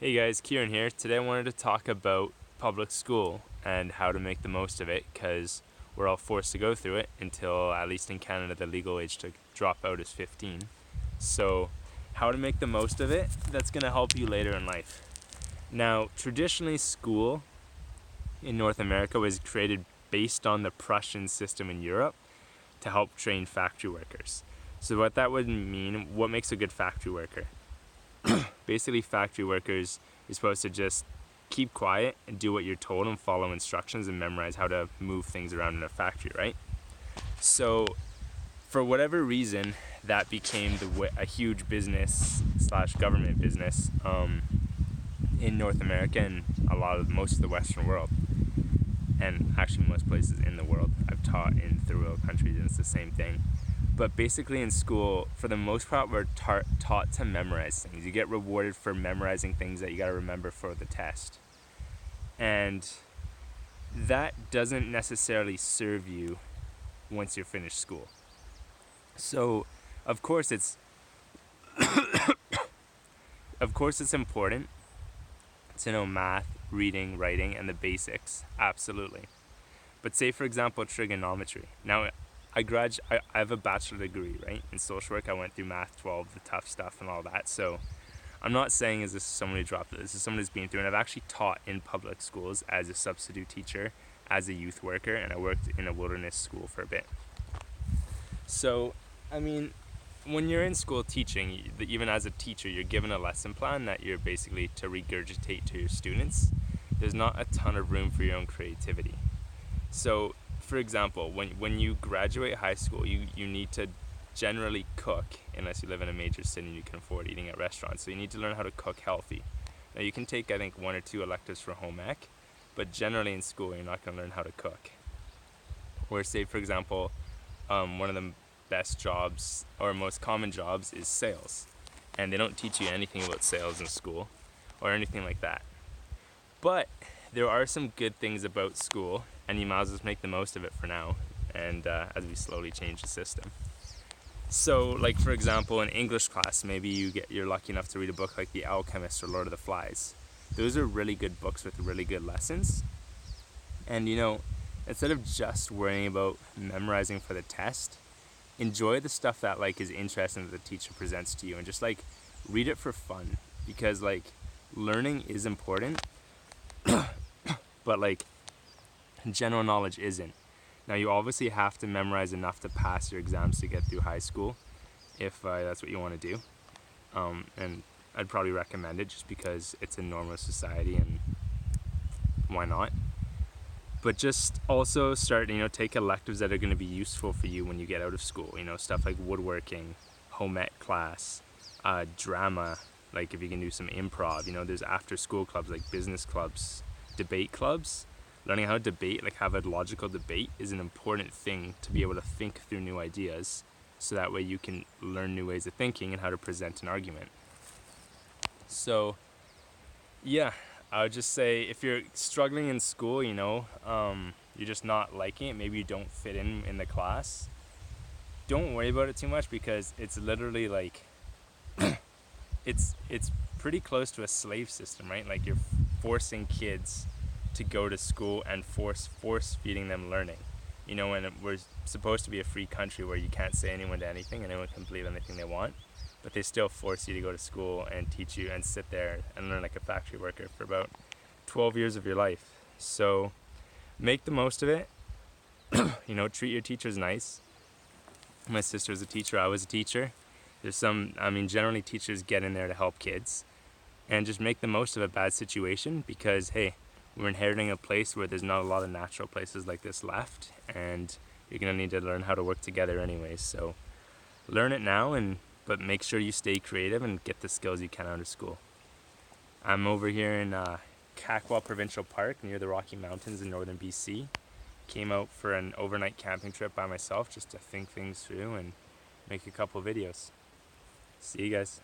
Hey guys, Kieran here. Today I wanted to talk about public school and how to make the most of it because we're all forced to go through it until, at least in Canada, the legal age to drop out is 15. So, how to make the most of it, that's going to help you later in life. Now, traditionally, school in North America was created based on the Prussian system in Europe to help train factory workers. So, what that would mean, what makes a good factory worker? Basically, factory workers, you're supposed to just keep quiet and do what you're told and follow instructions and memorize how to move things around in a factory, right? So for whatever reason, that became a huge business slash government business in North America and most of the Western world, and actually most places in the world. I've taught in third world countries and it's the same thing. But basically in school, for the most part, we're taught to memorize things. You get rewarded for memorizing things that you got to remember for the test. And that doesn't necessarily serve you once you're finished school. So, of course it's important to know math, reading, writing, and the basics, absolutely. But say, for example, trigonometry. Now, I have a bachelor degree, right, in social work. I went through Math 12, the tough stuff and all that. So I'm not saying is this someone who dropped it. This is someone who's been through, and I've actually taught in public schools as a substitute teacher, as a youth worker, and I worked in a wilderness school for a bit. So, I mean, when you're in school teaching, even as a teacher, you're given a lesson plan that you're basically to regurgitate to your students. There's not a ton of room for your own creativity. So, for example, when you graduate high school, you need to generally cook, unless you live in a major city and you can afford eating at restaurants. So you need to learn how to cook healthy. Now you can take, I think, 1 or 2 electives for home ec, but generally in school you're not going to learn how to cook. Or say, for example, one of the best jobs or most common jobs is sales. And they don't teach you anything about sales in school or anything like that. But there are some good things about school, and you might as well make the most of it for now, and as we slowly change the system. So, like for example, in English class, maybe you're lucky enough to read a book like The Alchemist or Lord of the Flies. Those are really good books with really good lessons. And instead of just worrying about memorizing for the test, enjoy the stuff that is interesting that the teacher presents to you, and just read it for fun, because learning is important, but general knowledge isn't. Now you obviously have to memorize enough to pass your exams to get through high school, if that's what you want to do. And I'd probably recommend it just because it's a normal society, and why not? But just also start, take electives that are going to be useful for you when you get out of school. Stuff like woodworking, home ec class, drama, like if you can do some improv. There's after school clubs like business clubs, debate clubs. Learning how to debate, have a logical debate, is an important thing to be able to think through new ideas, so that way you can learn new ways of thinking and how to present an argument. So, yeah, I would just say if you're struggling in school, you're just not liking it, maybe you don't fit in the class, don't worry about it too much, because it's literally it's pretty close to a slave system, right? You're forcing kids to go to school and force feeding them learning. And we're supposed to be a free country where you can't say anyone to anything, anyone can believe anything they want, but they still force you to go to school and teach you and sit there and learn like a factory worker for about 12 years of your life. So make the most of it. Treat your teachers nice. My sister was a teacher, I was a teacher. Generally teachers get in there to help kids, and just make the most of a bad situation, because hey, we're inheriting a place where there's not a lot of natural places like this left, and you're going to need to learn how to work together anyways. So learn it now, but make sure you stay creative and get the skills you can out of school. I'm over here in Kakwa Provincial Park near the Rocky Mountains in northern BC. Came out for an overnight camping trip by myself just to think things through and make a couple videos. See you guys.